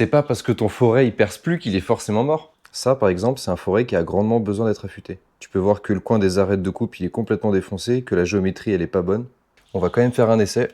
C'est pas parce que ton forêt il perce plus qu'il est forcément mort. Ça, par exemple, c'est un forêt qui a grandement besoin d'être affûté. Tu peux voir que le coin des arêtes de coupe il est complètement défoncé, que la géométrie elle est pas bonne. On va quand même faire un essai.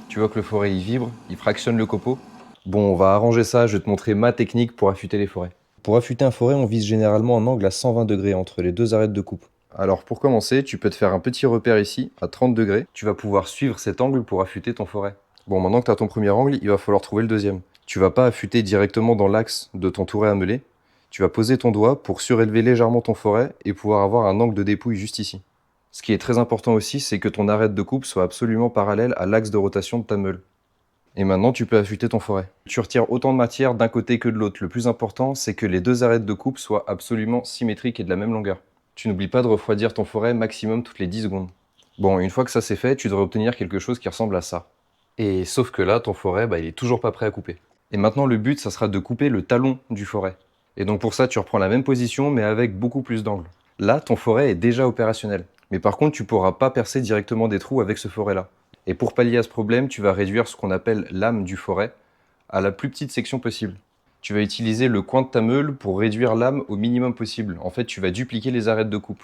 Tu vois que le forêt il vibre, il fractionne le copeau. Bon, on va arranger ça, je vais te montrer ma technique pour affûter les forêts. Pour affûter un forêt, on vise généralement un angle à 120 degrés entre les deux arêtes de coupe. Alors pour commencer, tu peux te faire un petit repère ici, à 30 degrés. Tu vas pouvoir suivre cet angle pour affûter ton forêt. Bon, maintenant que tu as ton premier angle, il va falloir trouver le deuxième. Tu vas pas affûter directement dans l'axe de ton touret à meuler. Tu vas poser ton doigt pour surélever légèrement ton forêt et pouvoir avoir un angle de dépouille juste ici. Ce qui est très important aussi, c'est que ton arête de coupe soit absolument parallèle à l'axe de rotation de ta meule. Et maintenant, tu peux affûter ton forêt. Tu retires autant de matière d'un côté que de l'autre. Le plus important, c'est que les deux arêtes de coupe soient absolument symétriques et de la même longueur. Tu n'oublies pas de refroidir ton forêt maximum toutes les 10 secondes. Bon, une fois que ça c'est fait, tu devrais obtenir quelque chose qui ressemble à ça. Et sauf que là, ton forêt, il est toujours pas prêt à couper. Et maintenant, le but, ça sera de couper le talon du forêt. Et donc pour ça, tu reprends la même position, mais avec beaucoup plus d'angle. Là, ton forêt est déjà opérationnel. Mais par contre, tu pourras pas percer directement des trous avec ce forêt-là. Et pour pallier à ce problème, tu vas réduire ce qu'on appelle l'âme du forêt à la plus petite section possible. Tu vas utiliser le coin de ta meule pour réduire l'âme au minimum possible. En fait, tu vas dupliquer les arêtes de coupe.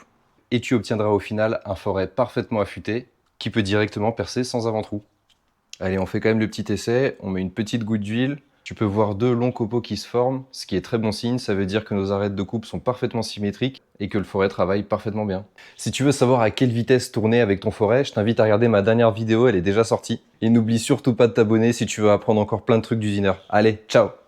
Et tu obtiendras au final un forêt parfaitement affûté qui peut directement percer sans avant-trou. Allez, on fait quand même le petit essai. On met une petite goutte d'huile. Tu peux voir deux longs copeaux qui se forment, ce qui est très bon signe. Ça veut dire que nos arêtes de coupe sont parfaitement symétriques et que le forêt travaille parfaitement bien. Si tu veux savoir à quelle vitesse tourner avec ton forêt, je t'invite à regarder ma dernière vidéo, elle est déjà sortie. Et n'oublie surtout pas de t'abonner si tu veux apprendre encore plein de trucs d'usineur. Allez, ciao!